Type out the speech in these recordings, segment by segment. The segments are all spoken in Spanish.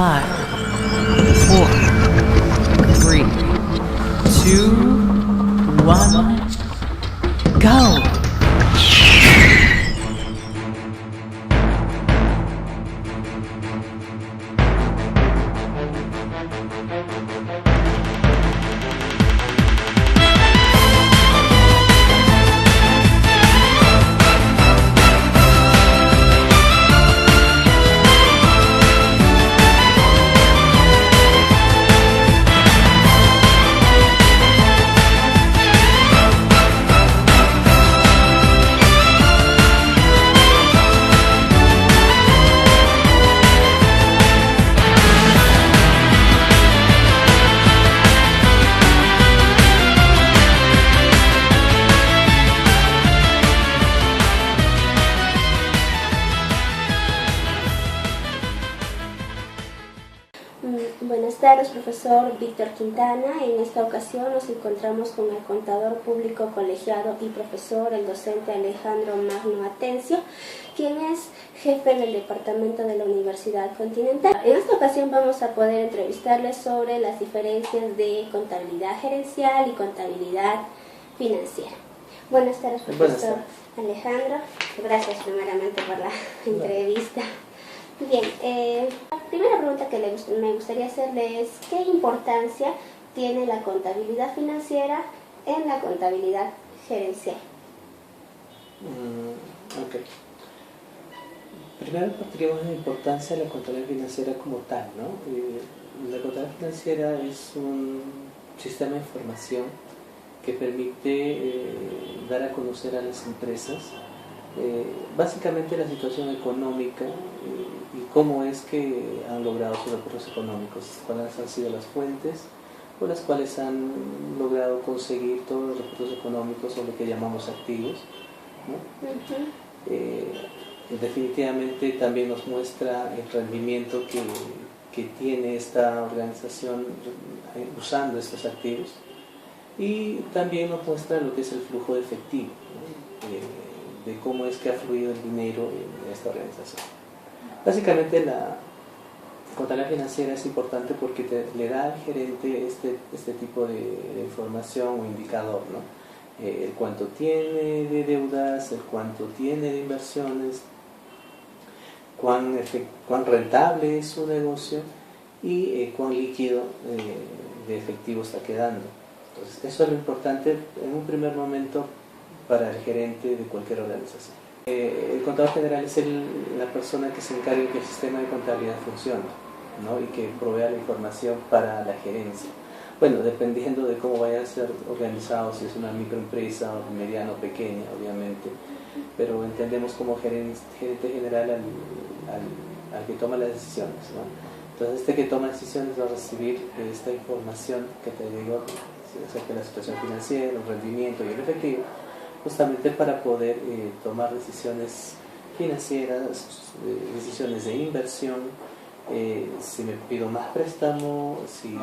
5, 4, 3, 2, 1, go! Buenas tardes, profesor Víctor Quintana. En esta ocasión nos encontramos con el contador público colegiado y profesor, el docente Alejandro Magno Atencio, quien es jefe del departamento de la Universidad Continental. En esta ocasión vamos a poder entrevistarle sobre las diferencias de contabilidad gerencial y contabilidad financiera. Buenas tardes, profesor Alejandro. Gracias primeramente por la entrevista. Bien, la primera pregunta que me gustaría hacerle es ¿qué importancia tiene la contabilidad financiera en la contabilidad gerencial? Ok. Primero partiremos de la importancia de la contabilidad financiera como tal, ¿no? La contabilidad financiera es un sistema de información que permite dar a conocer a las empresas básicamente la situación económica y cómo es que han logrado sus recursos económicos, cuáles han sido las fuentes por las cuales han logrado conseguir todos los recursos económicos o lo que llamamos activos, ¿no? Definitivamente también nos muestra el rendimiento que tiene esta organización usando estos activos y también nos muestra lo que es el flujo de efectivo, ¿no? De cómo es que ha fluido el dinero en esta organización. Básicamente la contabilidad financiera es importante porque le da al gerente este tipo de información o indicador, ¿no? El cuánto tiene de deudas, el cuánto tiene de inversiones, cuán rentable es su negocio y cuán líquido de efectivo está quedando. Entonces, eso es lo importante en un primer momento para el gerente de cualquier organización. El contador general es la persona que se encarga de que el sistema de contabilidad funcione, ¿no? Y que provea la información para la gerencia. Bueno, dependiendo de cómo vaya a ser organizado, si es una microempresa o mediana o pequeña, obviamente, pero entendemos como gerente general al que toma las decisiones, ¿no? Entonces, que toma decisiones va a recibir esta información que te digo acerca de la situación financiera, el rendimiento y el efectivo, justamente para poder tomar decisiones financieras, decisiones de inversión, si me pido más préstamo, si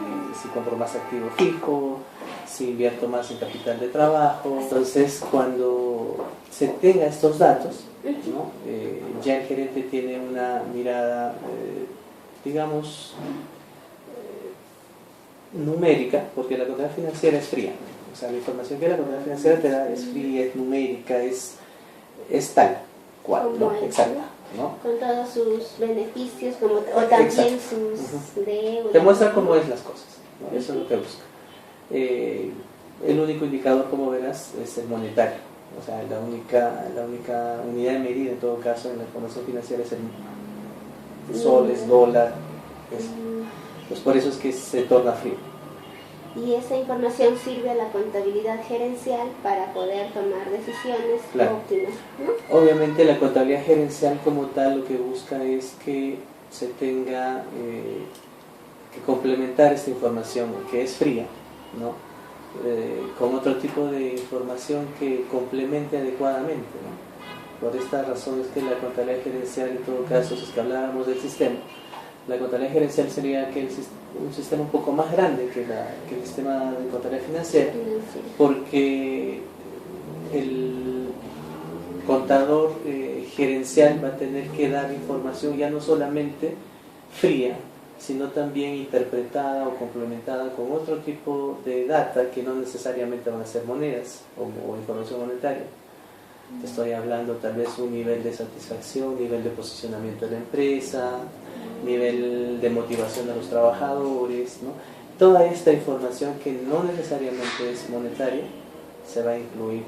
compro más activo fijo, si invierto más en capital de trabajo. Entonces, cuando se tenga estos datos, ¿no? Ya el gerente tiene una mirada, digamos, numérica, porque la contabilidad financiera es fría. O sea, la información que la contabilidad financiera te da es fría, es numérica, es tal cual, ¿no? Exacto, ¿no? Con todos sus beneficios o también sus deudas. Te muestra cómo es las cosas, ¿no? Eso es lo que busca. El único indicador, como verás, es el monetario. O sea, la única unidad de medida, en todo caso, en la información financiera es el soles, dólar. Pues por eso es que se torna frío. Y esa información sirve a la contabilidad gerencial para poder tomar decisiones óptimas, ¿no? Obviamente la contabilidad gerencial como tal lo que busca es que se tenga que complementar esta información que es fría, ¿no? Con otro tipo de información que complemente adecuadamente, ¿no? Por esta razón es que la contabilidad gerencial, en todo caso, si es que hablábamos del sistema, la contabilidad gerencial sería un sistema un poco más grande que el sistema de contabilidad financiera, porque el contador gerencial va a tener que dar información ya no solamente fría, sino también interpretada o complementada con otro tipo de data que no necesariamente van a ser monedas o información monetaria. Te estoy hablando tal vez un nivel de satisfacción, nivel de posicionamiento de la empresa, nivel de motivación de los trabajadores, ¿no? Toda esta información que no necesariamente es monetaria se va a incluir,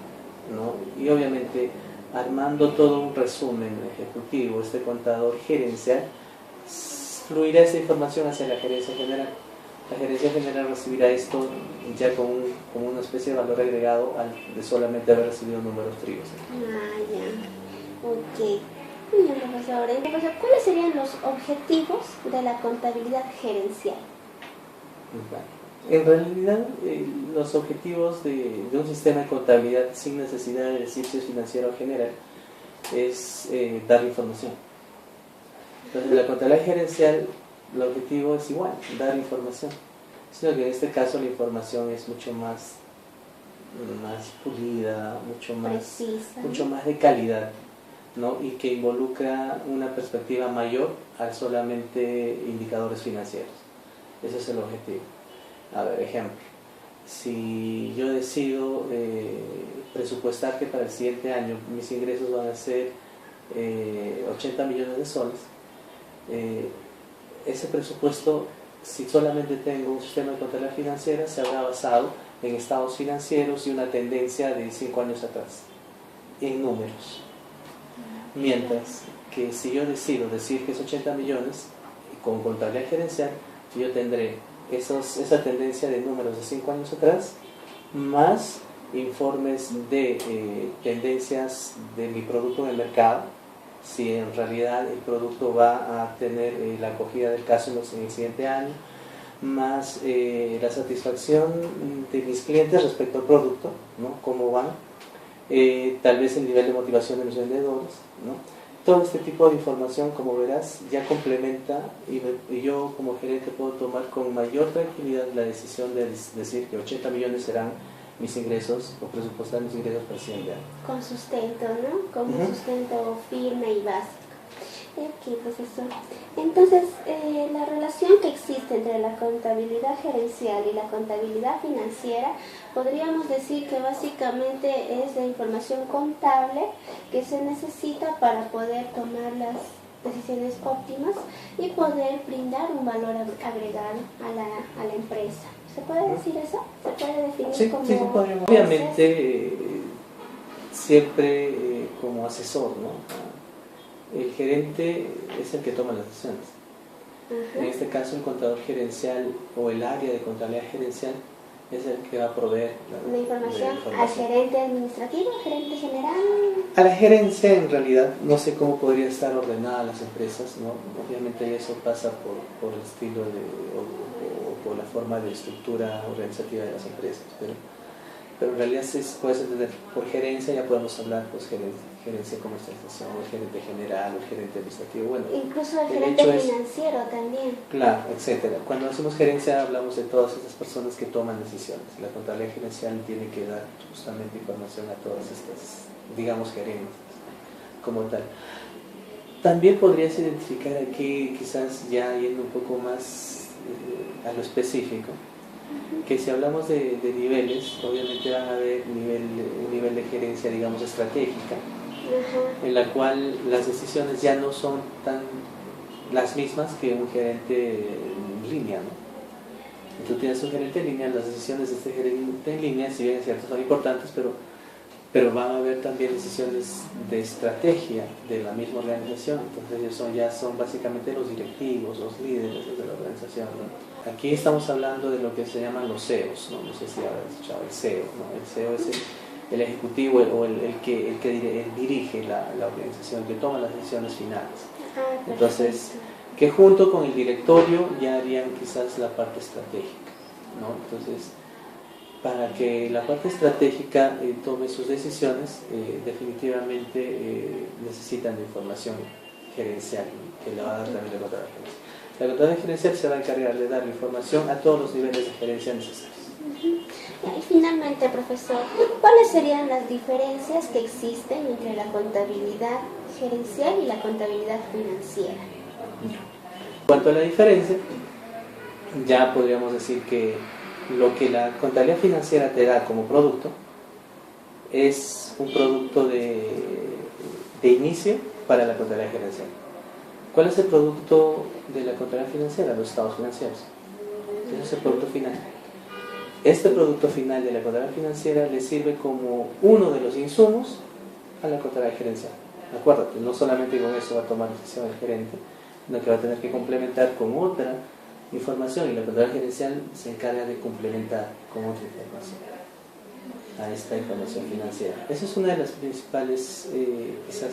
¿no? Y obviamente armando todo un resumen ejecutivo, este contador gerencial fluirá esa información hacia la gerencia general. La gerencia general recibirá esto ya como una especie de valor agregado de solamente haber recibido números fríos. Ah, ya. Ok. Muy bien, profesor. Entonces, ¿cuáles serían los objetivos de la contabilidad gerencial? En realidad, los objetivos de un sistema de contabilidad sin necesidad de decir si es financiero o general es dar información. Entonces, la contabilidad gerencial, el objetivo es igual, dar información, sino que en este caso la información es mucho más pulida, mucho más Precisa, mucho más de calidad, ¿no? Y que involucra una perspectiva mayor a solamente indicadores financieros. Ese es el objetivo. A ver, ejemplo, si yo decido presupuestar que para el siguiente año mis ingresos van a ser 80 millones de soles, ese presupuesto, si solamente tengo un sistema de contabilidad financiera, se habrá basado en estados financieros y una tendencia de 5 años atrás, en números. Mientras que si yo decido decir que es 80 millones, con contabilidad gerencial, yo tendré esa tendencia de números de 5 años atrás, más informes de tendencias de mi producto en el mercado, si en realidad el producto va a tener la acogida del caso en el siguiente año, más la satisfacción de mis clientes respecto al producto, ¿no? Cómo van, tal vez el nivel de motivación de los vendedores, ¿no? Todo este tipo de información, como verás, ya complementa y yo como gerente puedo tomar con mayor tranquilidad la decisión de decir que 80 millones serán mis ingresos o presupuestar mis ingresos para el siguiente año. Con sustento, ¿no? Con un sustento firme y básico. Ok, profesor. Entonces, la relación que existe entre la contabilidad gerencial y la contabilidad financiera, podríamos decir que básicamente es la información contable que se necesita para poder tomar las decisiones óptimas y poder brindar un valor agregado a la empresa. ¿Se puede decir eso? ¿Se puede definir como...? Sí, podríamos. Obviamente, siempre como asesor, ¿no? El gerente es el que toma las decisiones. En este caso, el contador gerencial o el área de contabilidad gerencial es el que va a proveer la información al gerente administrativo, al gerente general. A la gerencia, en realidad, no sé cómo podría estar ordenada las empresas, ¿no? Obviamente eso pasa por el estilo o por la forma de estructura organizativa de las empresas, pero en realidad puede ser por gerencia, ya podemos hablar pues gerencia de comercialización, el gerente general, el gerente administrativo, bueno. Incluso el gerente financiero también. Claro, etcétera. Cuando hacemos gerencia hablamos de todas esas personas que toman decisiones. La contabilidad gerencial tiene que dar justamente información a todas estas, digamos, gerentes como tal. También podrías identificar aquí, quizás ya yendo un poco más a lo específico, que si hablamos de niveles, obviamente van a haber un nivel de gerencia, digamos, estratégica, en la cual las decisiones ya no son tan las mismas que un gerente en línea, ¿no? Tú tienes un gerente en línea, las decisiones de este gerente en línea, si bien es cierto, son importantes, pero van a haber también decisiones de estrategia de la misma organización. Entonces ellos ya son básicamente los directivos, los líderes de la organización, ¿no? Aquí estamos hablando de lo que se llaman los CEOs, ¿no? No sé si habrás escuchado el CEO, ¿no? El CEO es el ejecutivo o el que dirige la organización, que toma las decisiones finales. Entonces, que junto con el directorio ya harían quizás la parte estratégica, ¿no? Entonces, para que la parte estratégica tome sus decisiones, definitivamente necesitan de información gerencial, que la va a dar también la contabilidad gerencial. La contabilidad gerencial se va a encargar de dar información a todos los niveles de gerencia necesarios. Y finalmente, profesor, ¿cuáles serían las diferencias que existen entre la contabilidad gerencial y la contabilidad financiera? En cuanto a la diferencia, ya podríamos decir que lo que la contabilidad financiera te da como producto es un producto de inicio para la contabilidad gerencial. ¿Cuál es el producto de la contabilidad financiera? Los estados financieros. Ese es el producto final. Este producto final de la contabilidad financiera le sirve como uno de los insumos a la contabilidad gerencial. Acuérdate, no solamente con eso va a tomar decisión el gerente, sino que va a tener que complementar con otra información, y la contabilidad gerencial se encarga de complementar con otra información a esta información financiera. Esa es una de las principales quizás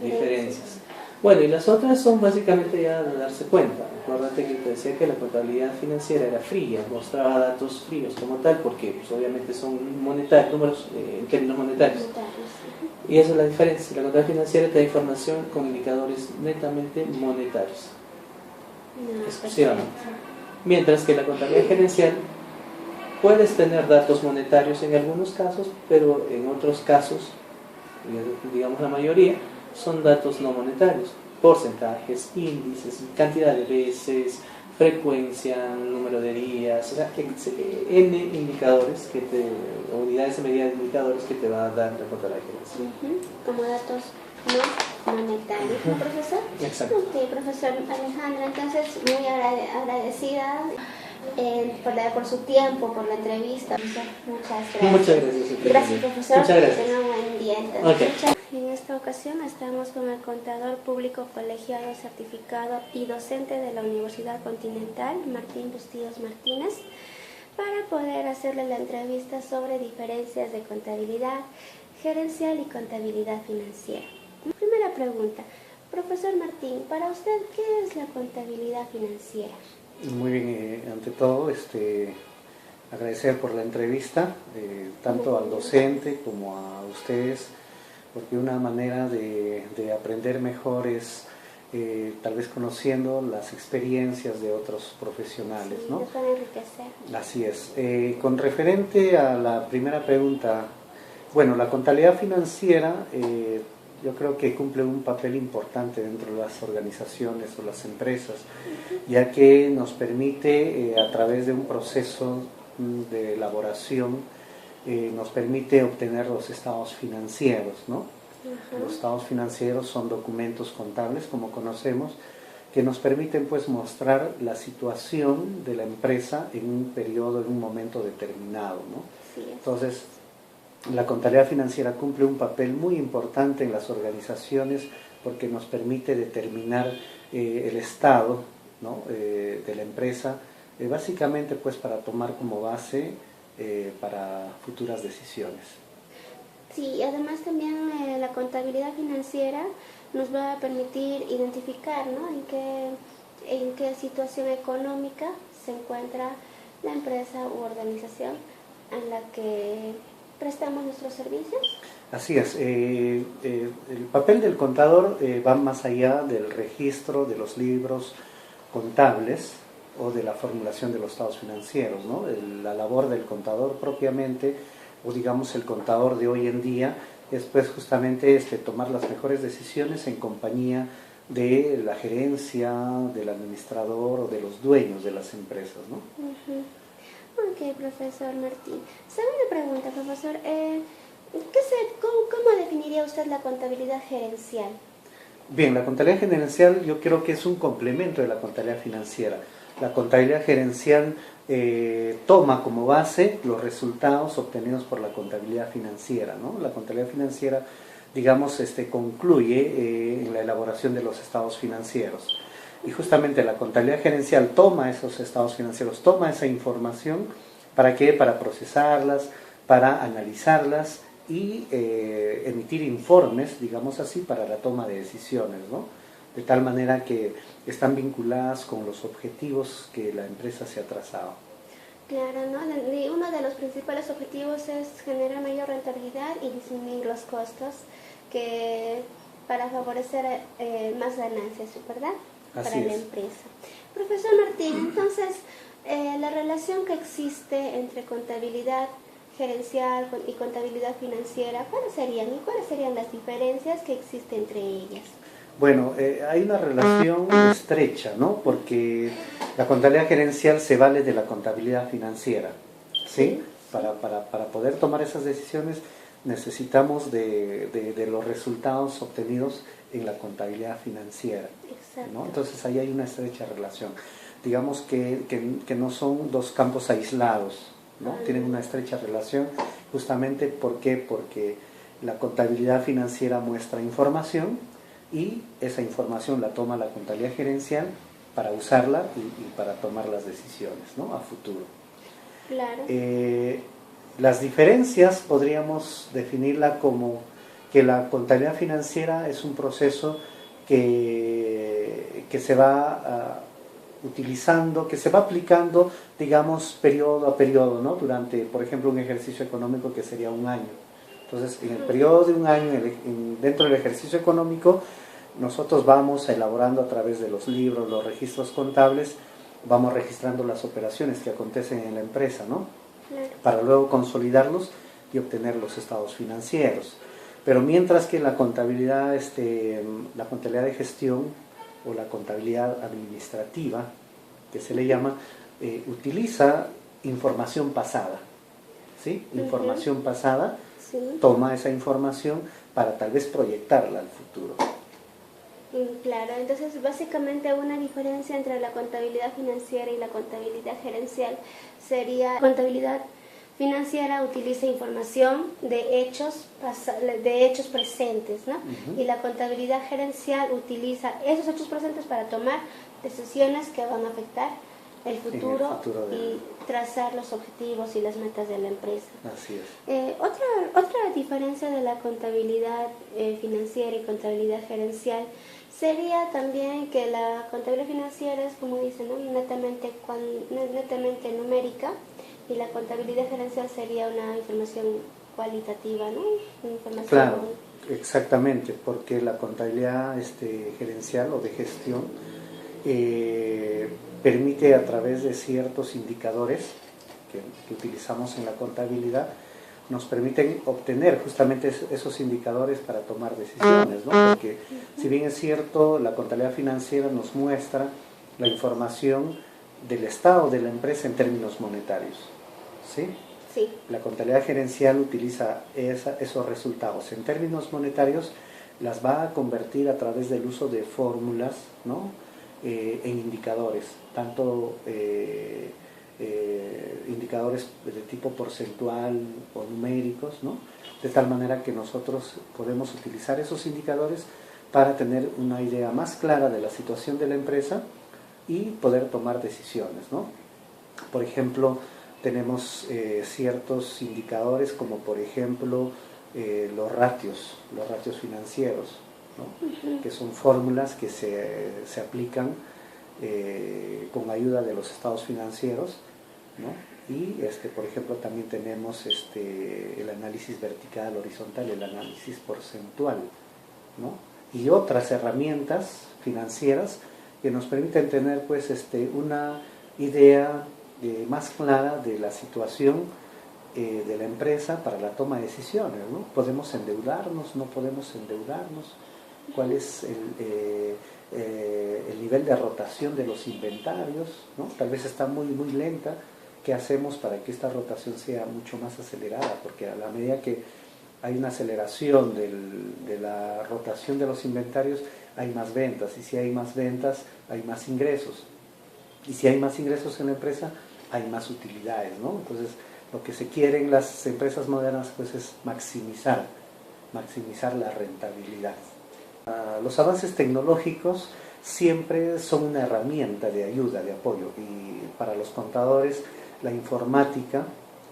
diferencias. Bueno, y las otras son básicamente ya de darse cuenta. Acuérdate que te decía que la contabilidad financiera era fría, mostraba datos fríos como tal, porque pues, obviamente son monetarios, números en términos monetarios. Y esa es la diferencia. La contabilidad financiera te da información con indicadores netamente monetarios, exclusivamente. Mientras que la contabilidad gerencial puedes tener datos monetarios en algunos casos, pero en otros casos, digamos la mayoría, son datos no monetarios, porcentajes, índices, cantidad de veces, frecuencia, número de días, o sea, N indicadores, unidades de medida de indicadores que te va a dar la contabilidad gerencial. Como datos no monetarios, ¿no, profesor? Exacto. Ok, profesor Alejandro, entonces muy agradecida por su tiempo, por la entrevista. Muchas gracias. Muchas gracias. Gracias, profesor. Muchas gracias. Que tenga un buen día. Entonces. Okay. En esta ocasión estamos con el contador público colegiado, certificado y docente de la Universidad Continental, Martín Bustillos Martínez, para poder hacerle la entrevista sobre diferencias de contabilidad gerencial y contabilidad financiera. Primera pregunta, profesor Martín, para usted, ¿qué es la contabilidad financiera? Muy bien, ante todo, agradecer por la entrevista, tanto al docente como a ustedes, porque una manera de aprender mejor es tal vez conociendo las experiencias de otros profesionales, Sí, ¿no? nos van a enriquecer. Así es. Con referente a la primera pregunta, bueno, la contabilidad financiera yo creo que cumple un papel importante dentro de las organizaciones o las empresas, ya que nos permite a través de un proceso de elaboración nos permite obtener los estados financieros, ¿no? Los estados financieros son documentos contables, como conocemos, que nos permiten pues mostrar la situación de la empresa en un periodo, en un momento determinado, ¿no? Sí, Entonces, la contabilidad financiera cumple un papel muy importante en las organizaciones porque nos permite determinar el estado, ¿no? De la empresa, básicamente pues para tomar como base para futuras decisiones. Sí, además también la contabilidad financiera nos va a permitir identificar, ¿no? en qué situación económica se encuentra la empresa u organización en la que prestamos nuestros servicios. Así es, el papel del contador va más allá del registro de los libros contables o de la formulación de los estados financieros, ¿no? La labor del contador propiamente, o digamos el contador de hoy en día, es pues justamente tomar las mejores decisiones en compañía de la gerencia, del administrador o de los dueños de las empresas, ¿no? Ok, profesor Martín. Segunda pregunta, profesor. ¿Cómo definiría usted la contabilidad gerencial? Bien, la contabilidad gerencial yo creo que es un complemento de la contabilidad financiera. La contabilidad gerencial toma como base los resultados obtenidos por la contabilidad financiera, ¿no? La contabilidad financiera, digamos, concluye en la elaboración de los estados financieros. Y justamente la contabilidad gerencial toma esos estados financieros, toma esa información, ¿para qué? Para procesarlas, para analizarlas y emitir informes, digamos así, para la toma de decisiones, ¿no? De tal manera que están vinculadas con los objetivos que la empresa se ha trazado. Claro, ¿no? Uno de los principales objetivos es generar mayor rentabilidad y disminuir los costos para favorecer más ganancias, ¿verdad? Así para la es. empresa. Profesor Martín, entonces, la relación que existe entre contabilidad gerencial y contabilidad financiera, ¿cuáles serían las diferencias que existen entre ellas? Bueno, hay una relación estrecha, ¿no? Porque La contabilidad gerencial se vale de la contabilidad financiera, ¿sí? Para poder tomar esas decisiones necesitamos de los resultados obtenidos en la contabilidad financiera, ¿no? Entonces ahí hay una estrecha relación. Digamos que no son dos campos aislados, ¿no? Tienen una estrecha relación, justamente ¿por qué? Porque la contabilidad financiera muestra información y esa información la toma la contabilidad gerencial para usarla y para tomar las decisiones, ¿no? A futuro. Claro. Las diferencias podríamos definirla como que la contabilidad financiera es un proceso que se va utilizando, que se va aplicando, digamos, periodo a periodo, ¿no? Durante, por ejemplo, un ejercicio económico que sería un año. Entonces, en el periodo de un año, dentro del ejercicio económico, nosotros vamos elaborando a través de los libros, los registros contables, vamos registrando las operaciones que acontecen en la empresa, ¿no? Para luego consolidarlos y obtener los estados financieros. Pero mientras que la contabilidad de gestión o la contabilidad administrativa, que se le llama, utiliza información pasada, ¿sí? Información pasada, Sí. toma esa información para tal vez proyectarla al futuro. Claro, entonces básicamente una diferencia entre la contabilidad financiera y la contabilidad gerencial sería: la contabilidad financiera utiliza información de hechos presentes, ¿no? Y la contabilidad gerencial utiliza esos hechos presentes para tomar decisiones que van a afectar el futuro y trazar los objetivos y las metas de la empresa. Así es. Otra diferencia de la contabilidad financiera y contabilidad gerencial sería también que la contabilidad financiera es, como dicen, ¿no? netamente numérica, y la contabilidad gerencial sería una información cualitativa, ¿no? Información. Claro, exactamente, porque la contabilidad gerencial o de gestión permite, a través de ciertos indicadores que utilizamos en la contabilidad, nos permiten obtener justamente esos indicadores para tomar decisiones, ¿no? Porque si bien es cierto, la contabilidad financiera nos muestra la información del estado de la empresa en términos monetarios, ¿sí? Sí. La contabilidad gerencial utiliza esos resultados en términos monetarios, las va a convertir a través del uso de fórmulas, ¿no? En indicadores, tanto indicadores de tipo porcentual o numéricos, ¿no? De tal manera que nosotros podemos utilizar esos indicadores para tener una idea más clara de la situación de la empresa y poder tomar decisiones, ¿no? Por ejemplo, tenemos ciertos indicadores como por ejemplo los ratios financieros, ¿no? Que son fórmulas que se aplican con ayuda de los estados financieros, ¿no? Y por ejemplo también tenemos el análisis vertical, horizontal, el análisis porcentual, ¿no? Y otras herramientas financieras que nos permiten tener pues una idea más clara de la situación de la empresa para la toma de decisiones, ¿no? ¿Podemos endeudarnos? ¿No podemos endeudarnos? ¿Cuál es el nivel de rotación de los inventarios, ¿no? Tal vez está muy lenta. ¿Qué hacemos para que esta rotación sea mucho más acelerada? Porque a la medida que hay una aceleración de la rotación de los inventarios, hay más ventas, y si hay más ventas, hay más ingresos. Y si hay más ingresos en la empresa, hay más utilidades, ¿no? Entonces, lo que se quiere en las empresas modernas pues es maximizar la rentabilidad. Los avances tecnológicos siempre son una herramienta de ayuda, de apoyo, y para los contadores la informática,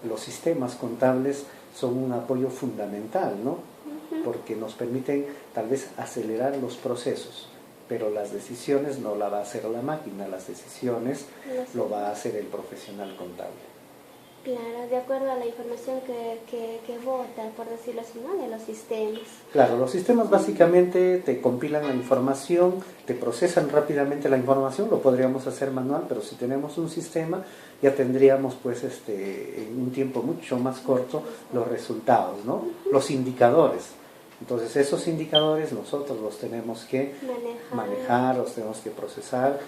los sistemas contables son un apoyo fundamental, ¿no? Porque nos permiten tal vez acelerar los procesos, pero las decisiones no las va a hacer la máquina, las decisiones lo va a hacer el profesional contable. Claro, de acuerdo a la información que vota, por decirlo así, ¿no? De los sistemas. Claro, los sistemas básicamente te compilan la información, te procesan rápidamente la información, lo podríamos hacer manual, pero si tenemos un sistema ya tendríamos pues en un tiempo mucho más corto los resultados, ¿no? Los indicadores. Entonces esos indicadores nosotros los tenemos que manejar, los tenemos que procesar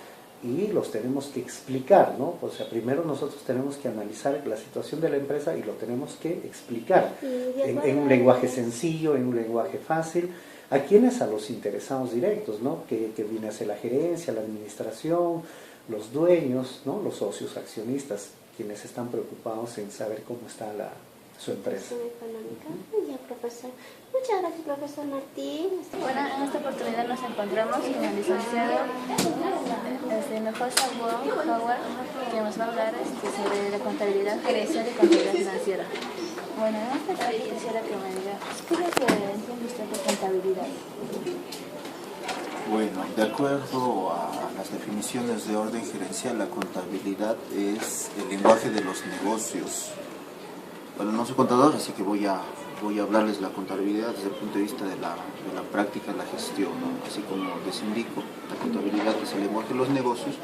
y los tenemos que explicar, ¿no? O sea, primero nosotros tenemos que analizar la situación de la empresa y lo tenemos que explicar en un lenguaje sencillo, en un lenguaje fácil. ¿A quiénes? A los interesados directos, ¿no? Que viene a ser la gerencia, la administración, los dueños, ¿no? Los socios accionistas, quienes están preocupados en saber cómo está su empresa. Económica. Ya, profesor. Muchas gracias, profesor Martín. Bueno, en esta oportunidad nos encontramos con el licenciado Hinojosa Howard, que nos va a hablar sobre la contabilidad gerencial y contabilidad financiera. Bueno, en esta parte quisiera que me diga, ¿qué es lo que entiende usted por contabilidad? Bueno, de acuerdo a las definiciones de orden gerencial, la contabilidad es el lenguaje de los negocios. Bueno, no soy contador, así que voy a hablarles de la contabilidad desde el punto de vista de la práctica de la gestión, ¿no? Así como les indico, la contabilidad es el lenguaje de los negocios,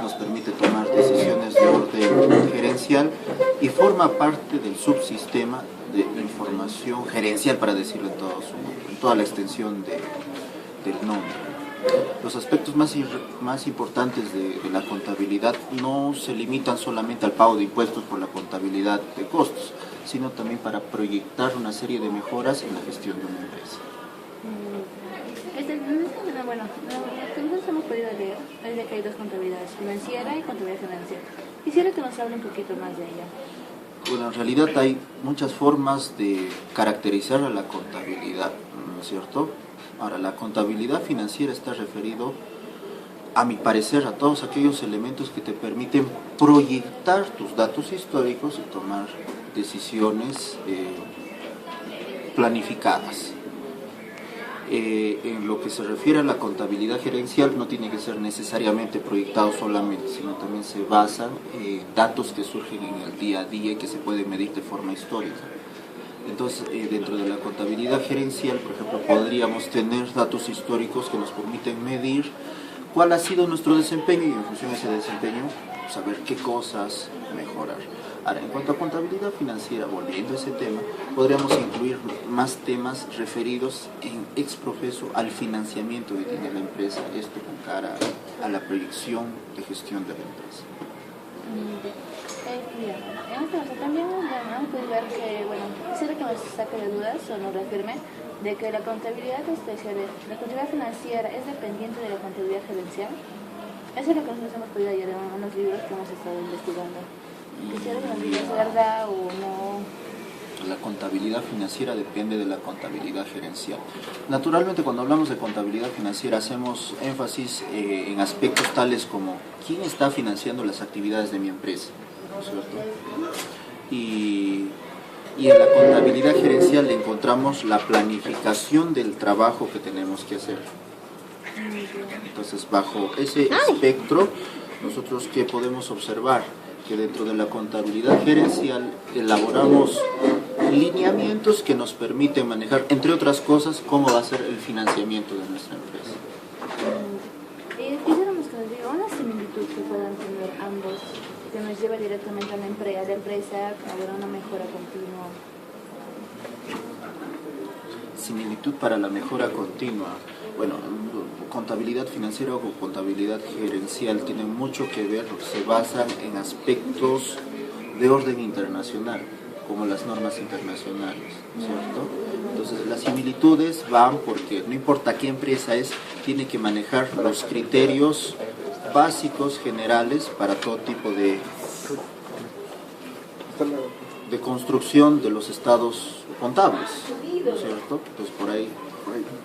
nos permite tomar decisiones de orden gerencial y forma parte del subsistema de información gerencial, para decirlo en toda la extensión del nombre. Los aspectos más importantes de la contabilidad no se limitan solamente al pago de impuestos por la contabilidad de costos, sino también para proyectar una serie de mejoras en la gestión de una empresa. Bueno, lo que nosotros hemos podido leer es de que hay dos contabilidades, financiera y contabilidad financiera. Quisiera que nos hable un poquito más de ella. Bueno, en realidad hay muchas formas de caracterizar a la contabilidad, ¿no es cierto? Ahora, la contabilidad financiera está referido, a mi parecer, a todos aquellos elementos que te permiten proyectar tus datos históricos y tomar decisiones planificadas. En lo que se refiere a la contabilidad gerencial, no tiene que ser necesariamente proyectado solamente, sino también se basan en datos que surgen en el día a día y que se pueden medir de forma histórica. Entonces, dentro de la contabilidad gerencial, por ejemplo, podríamos tener datos históricos que nos permiten medir cuál ha sido nuestro desempeño y en función de ese desempeño saber qué cosas mejorar. Ahora, en cuanto a contabilidad financiera, volviendo a ese tema, podríamos incluir más temas referidos en exprofeso al financiamiento que tiene la empresa, esto con cara a la proyección de gestión de la empresa. En este caso también hemos podido ver que, bueno, quisiera que nos saque de dudas o nos reafirme de que la contabilidad financiera es dependiente de la contabilidad gerencial. Eso es lo que nosotros hemos podido hallar en unos libros que hemos estado investigando. Quisiera que nos diga si es verdad o no. La contabilidad financiera depende de la contabilidad gerencial. Naturalmente, cuando hablamos de contabilidad financiera hacemos énfasis en aspectos tales como quién está financiando las actividades de mi empresa, ¿no es cierto? Y en la contabilidad gerencial encontramos la planificación del trabajo que tenemos que hacer. Entonces, bajo ese espectro, nosotros ¿qué podemos observar? Que dentro de la contabilidad gerencial elaboramos lineamientos que nos permiten manejar, entre otras cosas, cómo va a ser el financiamiento de nuestra empresa. Quisiéramos que nos diga una similitud que puedan tener ambos, que nos lleve directamente a la empresa a ver una mejora continua. Similitud para la mejora continua. Bueno, contabilidad financiera o contabilidad gerencial tienen mucho que ver, se basan en aspectos de orden internacional, como las normas internacionales, ¿cierto? Entonces, las similitudes van porque no importa qué empresa es, tiene que manejar los criterios básicos generales para todo tipo de construcción de los estados contables, ¿no es cierto? Entonces, por ahí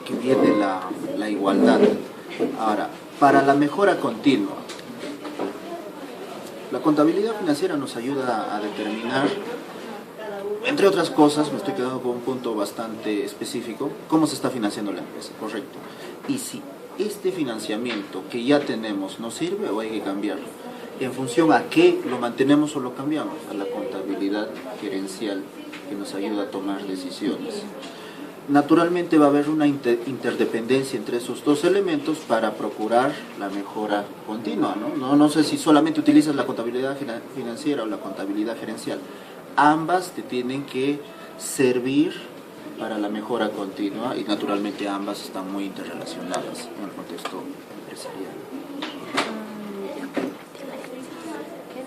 que viene la igualdad. Ahora, para la mejora continua, la contabilidad financiera nos ayuda a determinar, entre otras cosas, me estoy quedando con un punto bastante específico, cómo se está financiando la empresa, correcto. Y si este financiamiento que ya tenemos nos sirve o hay que cambiarlo. ¿En función a qué lo mantenemos o lo cambiamos? A la contabilidad gerencial que nos ayuda a tomar decisiones. Naturalmente va a haber una interdependencia entre esos dos elementos para procurar la mejora continua, ¿no? No sé si solamente utilizas la contabilidad financiera o la contabilidad gerencial. Ambas te tienen que servir para la mejora continua y naturalmente ambas están muy interrelacionadas en el contexto empresarial.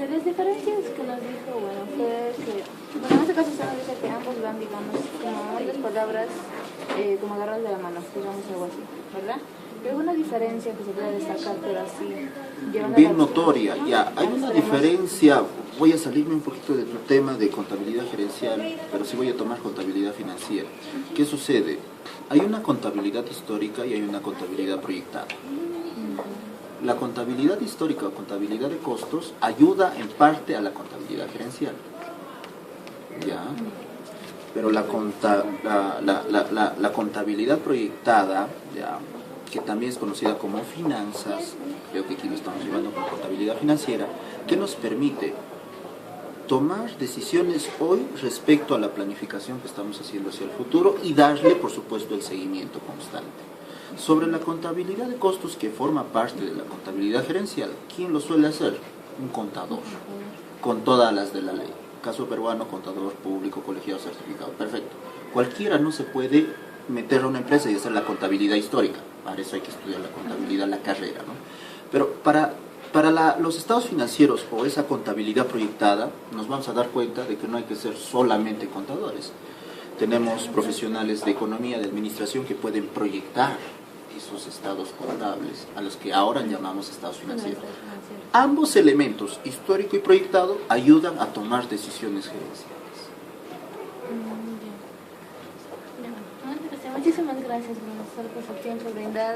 De las diferencias que nos dijo, bueno, fue que, bueno, en este caso se nos dice que ambos van, digamos, como unas palabras como agarradas de la mano, digamos algo así, ¿verdad? ¿Hay alguna diferencia que se pueda destacar, pero así, llevando Bien a la notoria, acción, ya. Hay una diferencia, voy a salirme un poquito de tu tema de contabilidad gerencial, pero sí voy a tomar contabilidad financiera. ¿Qué sucede? Hay una contabilidad histórica y hay una contabilidad proyectada. La contabilidad histórica o contabilidad de costos ayuda en parte a la contabilidad gerencial. ¿Ya? Pero la contabilidad proyectada, ¿ya?, que también es conocida como finanzas, creo que aquí lo estamos llevando con contabilidad financiera, que nos permite tomar decisiones hoy respecto a la planificación que estamos haciendo hacia el futuro y darle, por supuesto, el seguimiento constante. Sobre la contabilidad de costos, que forma parte de la contabilidad gerencial, ¿quién lo suele hacer? Un contador, con todas las de la ley. Caso peruano, contador público, colegiado, certificado, perfecto. Cualquiera no se puede meter a una empresa y hacer la contabilidad histórica. Para eso hay que estudiar la contabilidad, la carrera, ¿no? Pero para los estados financieros o esa contabilidad proyectada, nos vamos a dar cuenta de que no hay que ser solamente contadores. Tenemos profesionales de economía, de administración, que pueden proyectar esos estados contables, a los que ahora llamamos estados financieros. Ambos elementos, histórico y proyectado, ayudan a tomar decisiones gerenciales. Muchísimas gracias por su tiempo brindado.